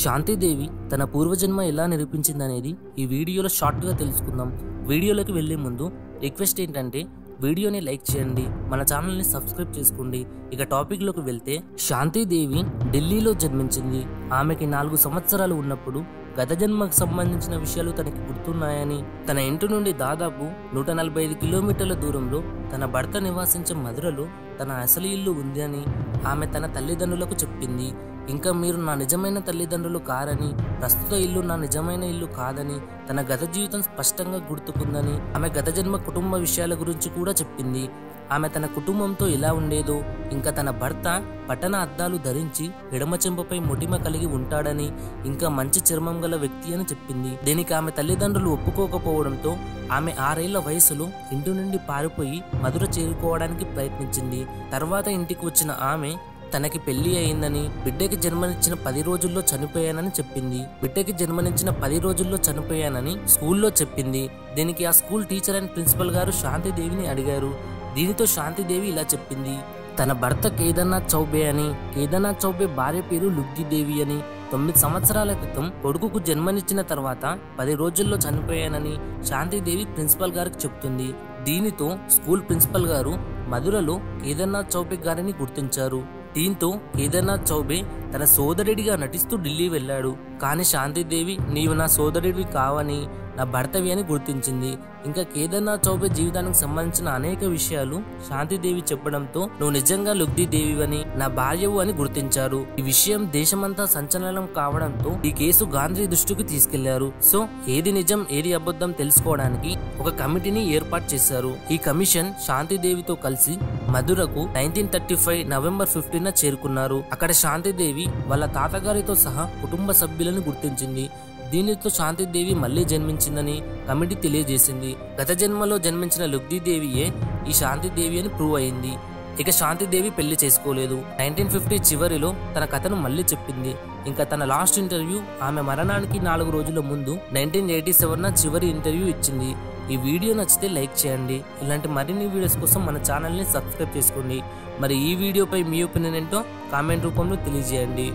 శాంతిదేవి తన పూర్వజన్మ ఎలా నిరూపించిందనేది ఈ వీడియోలో షార్ట్గా తెలుసుకుందాం. వీడియోలోకి వెళ్లే ముందు రిక్వెస్ట్ ఏంటంటే వీడియోని లైక్ చేయండి, మన ఛానల్ని సబ్స్క్రైబ్ చేసుకోండి. ఇక టాపిక్లోకి వెళ్తే, శాంతిదేవి ఢిల్లీలో జన్మించింది. ఆమెకి 4 సంవత్సరాలు ఉన్నప్పుడు గత జన్మకు సంబంధించిన విషయాలు తనకి గుర్తున్నాయని, తన ఇంటి నుండి దాదాపు 145 కిలోమీటర్ల దూరంలో తన భర్త నివాసించే మధురలో తన అసలు ఇల్లు ఉంది అని ఆమె తన తల్లిదండ్రులకు చెప్పింది. ఇంకా మీరు నా నిజమైన తల్లిదండ్రులు కారని, ప్రస్తుత ఇల్లు నా నిజమైన ఇల్లు కాదని, తన గత జీవితం స్పష్టంగా గుర్తుకుందని, ఆమె గత జన్మ కుటుంబ విషయాల గురించి కూడా చెప్పింది. ఆమె తన కుటుంబంతో ఎలా ఉండేదో, ఇంకా తన భర్త పట్టణ అద్దాలు ధరించి ఎడమ చెంపపై మొటిమ కలిగి ఉంటాడని, ఇంకా మంచి చర్మం గల వ్యక్తి అని చెప్పింది. దీనికి ఆమె తల్లిదండ్రులు ఒప్పుకోకపోవడంతో ఆమె 6 ఏళ్ల వయసులో ఇంటి నుండి పారిపోయి మధుర చేరుకోవడానికి ప్రయత్నించింది. తర్వాత ఇంటికి వచ్చిన ఆమె తనకి పెళ్లి అయిందని, బిడ్డకి జన్మనిచ్చిన 10 రోజుల్లో చనిపోయానని చెప్పింది. బిడ్డకి జన్మనిచ్చిన 10 రోజుల్లో చనిపోయానని స్కూల్లో చెప్పింది. దీనికి ఆ స్కూల్ టీచర్ అండ్ ప్రిన్సిపల్ గారు శాంతిదేవిని అడిగారు. దీనితో శాంతిదేవి ఇలా చెప్పింది: తన భర్త కేదార్నాథ్ చౌబే అని, కేదార్నాథ్ చౌబే భార్య పేరు లుగ్గిదేవి అని, 9 సంవత్సరాల క్రితం కొడుకుకు జన్మనిచ్చిన తర్వాత 10 రోజుల్లో చనిపోయానని శాంతిదేవి ప్రిన్సిపల్ గారికి చెప్తుంది. దీనితో స్కూల్ ప్రిన్సిపల్ గారు మధురలో కేదార్నాథ్ చౌబే గారిని గుర్తించారు. దీంతో కేదార్నాథ్ చౌబే తన సోదరుడిగా నటిస్తూ ఢిల్లీ వెళ్ళాడు. కానీ శాంతిదేవి నీవు నా సోదరుడివి కావని, నా భర్తవి అని గుర్తించింది. ఇంకా కేదార్నాథ్ చౌబే జీవితానికి సంబంధించిన అనేక విషయాలు శాంతిదేవి చెప్పడంతో నువ్వు నిజంగా లుగ్గిదేవివని, నా భార్యవు అని గుర్తించారు. ఈ విషయం దేశమంతా సంచలనం కావడంతో ఈ కేసు గాంధీ దృష్టికి తీసుకెళ్లారు. సో ఏది నిజం ఏది అబద్ధం తెలుసుకోవడానికి ఒక కమిటీని ఏర్పాటు చేశారు. ఈ కమిషన్ శాంతిదేవితో కలిసి మధురకు 1935 నవంబర్ 15న చేరుకున్నారు. అక్కడ శాంతిదేవి వాళ్ళ తాతగారితో సహా కుటుంబ సభ్యులను గుర్తించింది. దీనితో శాంతిదేవి మళ్లీ జన్మించిందని కమిటీ తెలియజేసింది. గత జన్మలో జన్మించిన లుగ్గిదేవియే ఈ శాంతిదేవి అని ప్రూవ్ అయింది. ఇక శాంతిదేవి పెళ్లి చేసుకోలేదు. 1950 చివరిలో తన కథను మళ్లీ చెప్పింది. ఇంకా తన లాస్ట్ ఇంటర్వ్యూ ఆమె మరణానికి 4 రోజుల ముందు 1987న చివరి ఇంటర్వ్యూ ఇచ్చింది. ఈ వీడియో నచ్చితే లైక్ చేయండి. ఇలాంటి మరిన్ని వీడియోస్ కోసం మన ఛానల్ని సబ్స్క్రైబ్ చేసుకోండి. మరి ఈ వీడియోపై మీ ఒపీనియన్ ఏంటో కామెంట్ రూపంలో తెలియజేయండి.